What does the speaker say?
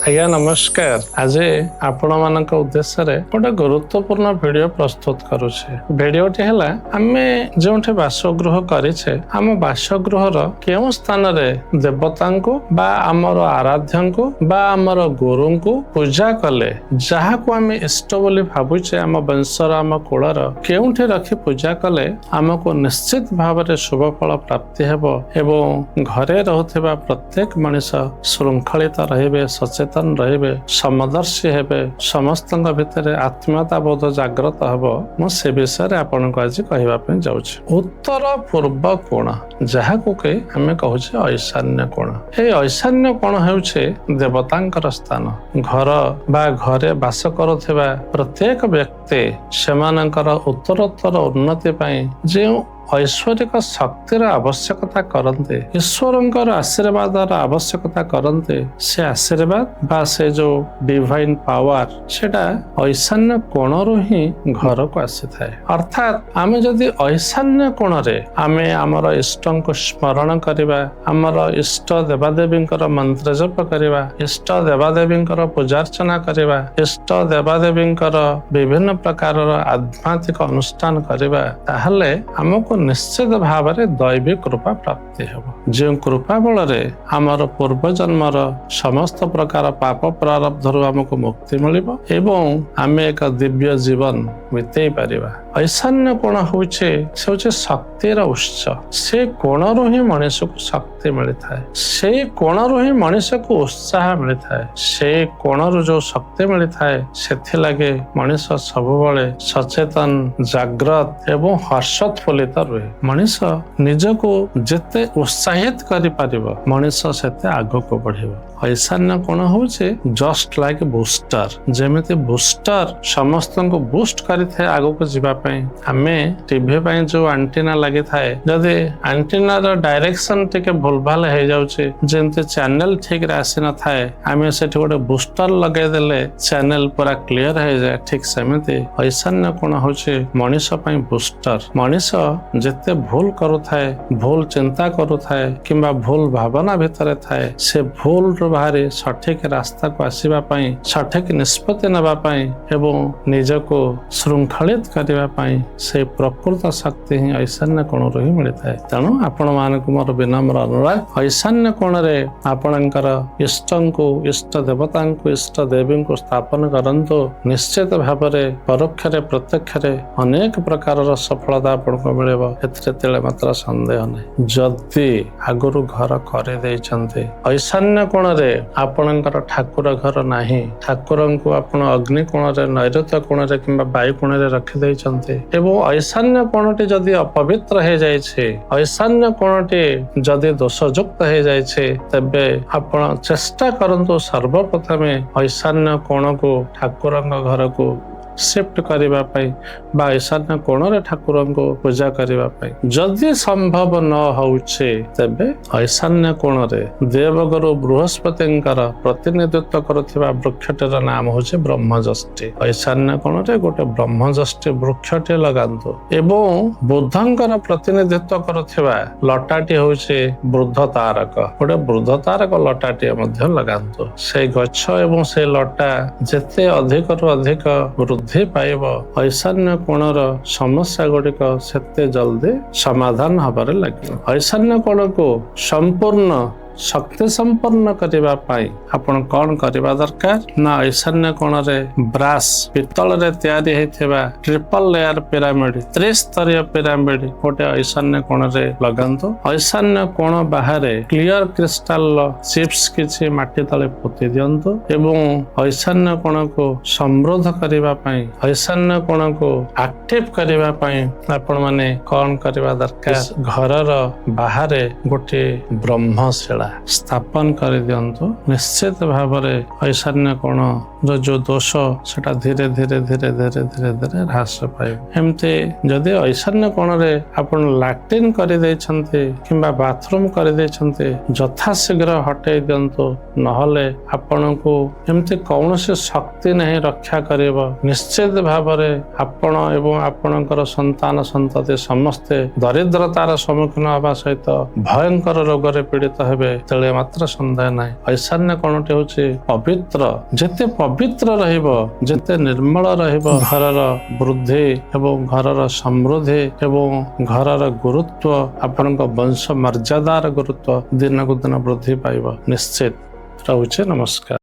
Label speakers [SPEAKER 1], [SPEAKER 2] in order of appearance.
[SPEAKER 1] ଆଜ୍ଞା ନମସ୍କାର। ଆଜି ଆପଣମାନଙ୍କ ଉଦ୍ଦେଶ୍ୟରେ ଗୋଟେ ଗୁରୁତ୍ୱପୂର୍ଣ୍ଣ ଭିଡିଓ ପ୍ରସ୍ତୁତ କରୁଛି। ଭିଡିଓଟି ହେଲା ଆମେ ଯେଉଁଠି ବାସଗୃହ କରିଛେ ଆମ ବାସଗୃହର କେଉଁ ସ୍ଥାନରେ ଦେବତାଙ୍କୁ ବା ଆମର ଆରାଧ୍ୟଙ୍କୁ ବା ଆମର ଗୁରୁଙ୍କୁ ପୂଜା କଲେ ଯାହାକୁ ଆମେ ଇଷ୍ଟ ବୋଲି ଭାବୁଛେ ଆମ ବଂଶର ଆମ କୁଳର କେଉଁଠି ରଖି ପୂଜା କଲେ ଆମକୁ ନିଶ୍ଚିତ ଭାବରେ ଶୁଭ ଫଳ ପ୍ରାପ୍ତି ହେବ ଏବଂ ଘରେ ରହୁଥିବା ପ୍ରତ୍ୟେକ ମଣିଷ ଶୃଙ୍ଖଳିତ ରହିବେ, ସଚେତନ ରହିବେ, ସମଦର୍ଶୀ ହେବେ, ସମସ୍ତଙ୍କ ଭିତରେ ଆତ୍ମୀୟତା ବୋଧ ଜାଗ୍ରତ ହେବ। ମୁଁ ସେ ବିଷୟରେ ଆପଣଙ୍କୁ ଆଜି କହିବା ପାଇଁ ଯାଉଛି। ଉତ୍ତର ପୂର୍ବ କୋଣ ଯାହାକୁ କି ଆମେ କହୁଛେ ଐଶାନ୍ୟ କୋଣ। ଏହି ଐଶାନ୍ୟ କୋଣ ହେଉଛି ଦେବତାଙ୍କର ସ୍ଥାନ। ଘର ବା ଘରେ ବାସ କରୁଥିବା ପ୍ରତ୍ୟେକ ବ୍ୟକ୍ତି ସେମାନଙ୍କର ଉତ୍ତରୋତ୍ତର ଉନ୍ନତି ପାଇଁ ଯେଉଁ ଐଶ୍ୱରିକ ଶକ୍ତିର ଆବଶ୍ୟକତା କରନ୍ତି, ଈଶ୍ୱରଙ୍କର ଆଶୀର୍ବାଦର ଆବଶ୍ୟକତା କରନ୍ତି, ସେ ଆଶୀର୍ବାଦ ବା ସେ ଯୋଉ ଡିଭାଇନ ପାୱାର ସେଟା ଐଶାନ୍ୟ କୋଣରୁ ହିଁ ଘରକୁ ଆସିଥାଏ। ଅର୍ଥାତ୍ ଆମେ ଯଦି ଐଶାନ୍ୟ କୋଣରେ ଆମେ ଆମର ଇଷ୍ଟଙ୍କୁ ସ୍ମରଣ କରିବା, ଆମର ଇଷ୍ଟ ଦେବାଦେବୀଙ୍କର ମନ୍ତ୍ର ଜପ କରିବା, ଇଷ୍ଟ ଦେବାଦେବୀଙ୍କର ପୂଜାର୍ଚ୍ଚନା କରିବା, ଇଷ୍ଟ ଦେବାଦେବୀଙ୍କର ବିଭିନ୍ନ ପ୍ରକାରର ଆଧ୍ୟାତ୍ମିକ ଅନୁଷ୍ଠାନ କରିବା, ତାହେଲେ ଆମକୁ ନିଶ୍ଚିତ ଭାବରେ ଦୈବିକ କୃପା ପ୍ରାପ୍ତି ହେବ। ଯେଉଁ କୃପା ବଳରେ ଆମର ପୂର୍ବ ଜନ୍ମର ସମସ୍ତ ପ୍ରକାର ପାପ ପ୍ରାରବ୍ଧରୁ ଆମକୁ ମୁକ୍ତି ମିଳିବ ଏବଂ ଆମେ ଏକ ଦିବ୍ୟ ଜୀବନ ବିତେଇ ପାରିବା। ଐଶାନ୍ୟ କୋଣ ହେଉଛି ଶକ୍ତିର ଉତ୍ସ। ସେ କୋଣରୁ ହିଁ ମଣିଷକୁ ଶକ୍ତି ମିଳିଥାଏ, ସେଇ କୋଣରୁ ହିଁ ମଣିଷକୁ ଉତ୍ସାହ ମିଳିଥାଏ। ସେଇ କୋଣରୁ ଯୋଉ ଶକ୍ତି ମିଳିଥାଏ ସେଥିଲାଗି ମଣିଷ ସବୁବେଳେ ସଚେତନ, ଜାଗ୍ରତ ଏବଂ ହର୍ଷୋତ୍ଫୁଲ୍ଲିତ ରୁହେ। ମଣିଷ ନିଜକୁ ଯେତେ ଉତ୍ସାହିତ କରିପାରିବ ମଣିଷ ସେତେ ଆଗକୁ ବଢିବ। ଐଶାନ୍ୟ କୋଣ ହେଉଛି ଜଷ୍ଟ ଲାଇକ୍ ବୁଷ୍ଟର। ଯେମିତି ବୁଷ୍ଟର ସମସ୍ତଙ୍କୁ ବୁଷ୍ଟ କରିଥାଏ ଆଗକୁ ଯିବା ପାଇଁ। ଆମେ ଟିଭି ପାଇଁ ଯୋଉ ଆଣ୍ଟିନା ଲାଗିଥାଏ, ଯଦି ଆଣ୍ଟିନାର ଡାଇରେକ୍ସନ ଟିକେ ଭୁଲଭାଲ ହେଇଯାଉଛି, ଯେମିତି ଚ୍ୟାନେଲ ଠିକରେ ଆସିନଥାଏ, ଆମେ ସେଠି ଗୋଟେ ବୁଷ୍ଟର ଲଗେଇଦେଲେ ଚ୍ୟାନେଲ ପୁରା କ୍ଲିୟର ହେଇଯାଏ। ଠିକ ସେମିତି ଐଶାନ୍ୟ କୋଣ ହେଉଛି ମଣିଷ ପାଇଁ ବୁଷ୍ଟର। ମଣିଷ ଯେତେ ଭୁଲ କରୁଥାଏ, ଭୁଲ ଚିନ୍ତା କରୁଥାଏ କିମ୍ବା ଭୁଲ ଭାବନା ଭିତରେ ଥାଏ, ସେ ଭୁଲରୁ ବାହାରି ସଠିକ ରାସ୍ତାକୁ ଆସିବା ପାଇଁ, ସଠିକ ନିଷ୍ପତ୍ତି ନେବା ପାଇଁ ଏବଂ ନିଜକୁ ଶୃଙ୍ଖଳିତ କରିବା ପାଇଁ ସେ ପ୍ରକୃତ ଶକ୍ତି ହିଁ ଐଶାନ୍ୟ କୋଣରୁ ହିଁ ମିଳିଥାଏ। ତେଣୁ ଆପଣମାନଙ୍କୁ ମୋର ବିନମ୍ର ଅନୁରୋଧ, ଐଶାନ୍ୟ କୋଣରେ ଆପଣଙ୍କର ଇଷ୍ଟଙ୍କୁ, ଇଷ୍ଟ ଦେବତାଙ୍କୁ, ଇଷ୍ଟ ଦେବୀଙ୍କୁ ସ୍ଥାପନ କରନ୍ତୁ। ନିଶ୍ଚିତ ଭାବରେ ପରୋକ୍ଷରେ ପ୍ରତ୍ୟକ୍ଷରେ ଅନେକ ପ୍ରକାରର ସଫଳତା ଆପଣଙ୍କୁ ମିଳିବ, ଏଥିରେ ତେଳେ ମାତ୍ର ସନ୍ଦେହ ନାହିଁ। ଯଦି ଆଗରୁ ଘର କରିଦେଇଛନ୍ତି, ଐଶାନ୍ୟ କୋଣରେ ଆପଣଙ୍କର ଠାକୁର ଘର ନାହିଁ, ଠାକୁରଙ୍କୁ ଆପଣ ଅଗ୍ନି କୋଣରେ, ନୈଋତ୍ୟ କୋଣରେ କିମ୍ବା ବାୟୁ କୋଣରେ ରଖିଦେଇଛନ୍ତି ଏବଂ ଐଶାନ୍ୟ କୋଣଟି ଯଦି ଅପବିତ୍ର ହେଇଯାଇଛି, ଐଶାନ୍ୟ କୋଣଟି ଯଦି ଦୋଷଯୁକ୍ତ ହେଇଯାଇଛି, ତେବେ ଆପଣ ଚେଷ୍ଟା କରନ୍ତୁ ସର୍ବପ୍ରଥମେ ଐଶାନ୍ୟ କୋଣକୁ, ଠାକୁରଙ୍କ ଘରକୁ ଶିଫ୍ଟ କରିବା ପାଇଁ ବା ଈଶାନ୍ୟ କୋଣରେ ଠାକୁରଙ୍କୁ ପୂଜା କରିବା ପାଇଁ। ଯଦି ସମ୍ଭବ ନ ହଉଛି ତେବେ ଈଶାନ୍ୟ କୋଣରେ ଦେବଗୁରୁ ବୃହସ୍ପତିଙ୍କର ପ୍ରତିନିଧିତ୍ୱ କରୁଥିବା ବୃକ୍ଷଟିର ନାମ ହଉଛି ବ୍ରହ୍ମଯଷ୍ଟି। ଈଶାନ୍ୟ କୋଣରେ ଗୋଟେ ବ୍ରହ୍ମଯଷ୍ଟି ବୃକ୍ଷଟି ଲଗାନ୍ତୁ ଏବଂ ବୁଧଙ୍କର ପ୍ରତିନିଧିତ୍ୱ କରୁଥିବା ଲଟାଟି ହଉଛି ବୃଦ୍ଧ ତାରକ, ଗୋଟେ ବୃଦ୍ଧ ତାରକ ଲଟାଟିଏ ମଧ୍ୟ ଲଗାନ୍ତୁ। ସେଇ ଗଛ ଏବଂ ସେଇ ଲଟା ଯେତେ ଅଧିକରୁ ଅଧିକ ବୃଦ୍ଧି ପାଇବ, ଈଶାନ୍ୟ କୋଣର ସମସ୍ୟା ଗୁଡିକ ସେତେ ଜଲ୍ଦି ସମାଧାନ ହବାରେ ଲାଗିବ। ଈଶାନ୍ୟ କୋଣକୁ ସମ୍ପୂର୍ଣ୍ଣ ଶକ୍ତି ସମ୍ପନ୍ନ କରିବା ପାଇଁ ଆପଣ କଣ କରିବା ଦରକାର ନା, ଈଶାନ୍ୟ କୋଣରେ ବ୍ରାସ ପିତ୍ତଳରେ ତିଆରି ହେଇଥିବା ଟ୍ରିପଲ ଲେୟାର ପିରାମିଡ, ତ୍ରିସ୍ତରୀୟ ପିରାମିଡ ଗୋଟେ ଈଶାନ୍ୟ କୋଣରେ ଲଗାନ୍ତୁ। ଈଶାନ୍ୟ କୋଣ ବାହାରେ କ୍ଲିୟର କ୍ରିଷ୍ଟାଲ ଚିପ୍ସ କିଛି ମାଟି ତଳେ ପୋତି ଦିଅନ୍ତୁ ଏବଂ ଈଶାନ୍ୟ କୋଣକୁ ସମୃଦ୍ଧ କରିବା ପାଇଁ, ଈଶାନ୍ୟ କୋଣକୁ ଆକ୍ଟିଭ କରିବା ପାଇଁ ଆପଣ ମାନେ କଣ କରିବା ଦରକାର, ଘରର ବାହାରେ ଗୋଟେ ବ୍ରହ୍ମଶିଳା ସ୍ଥାପନ କରିଦିଅନ୍ତୁ। ନିଶ୍ଚିତ ଭାବରେ ଈଶାନ୍ୟ କୋଣର ଯୋଉ ଦୋଷ ସେଟା ଧୀରେ ଧୀରେ ଧୀରେ ଧୀରେ ଧୀରେ ଧୀରେ ହ୍ରାସ ପାଇବ। ଏମିତି ଯଦି ଈଶାନ୍ୟ କୋଣରେ ଆପଣ ଲାଟ୍ରିନ୍ କରିଦେଇଛନ୍ତି କିମ୍ବା ବାଥରୁମ କରିଦେଇଛନ୍ତି, ଯଥାଶୀଘ୍ର ହଟେଇ ଦିଅନ୍ତୁ, ନହେଲେ ଆପଣଙ୍କୁ ଏମିତି କୌଣସି ଶକ୍ତି ନାହିଁ ରକ୍ଷା କରିବ। ନିଶ୍ଚିତ ଭାବରେ ଆପଣ ଏବଂ ଆପଣଙ୍କର ସନ୍ତାନ ସନ୍ତତି ସମସ୍ତେ ଦରିଦ୍ରତାର ସମ୍ମୁଖୀନ ହେବା ସହିତ ଭୟଙ୍କର ରୋଗରେ ପୀଡ଼ିତ ହେବେ। ତେଳେ ମାତ୍ର ସନ୍ଦେହ ନାହିଁ। ଐଶାନ୍ୟ କୋଣଟି ହଉଛି ପବିତ୍ର। ଯେତେ ପବିତ୍ର ରହିବ, ଯେତେ ନିର୍ମଳ ରହିବ, ଘରର ବୃଦ୍ଧି ଏବଂ ଘରର ସମୃଦ୍ଧି ଏବଂ ଘରର ଗୁରୁତ୍ୱ, ଆପଣଙ୍କ ବଂଶ ମର୍ଯ୍ୟାଦାର ଗୁରୁତ୍ୱ ଦିନକୁ ଦିନ ବୃଦ୍ଧି ପାଇବ ନିଶ୍ଚିତ। ରହୁଛି, ନମସ୍କାର।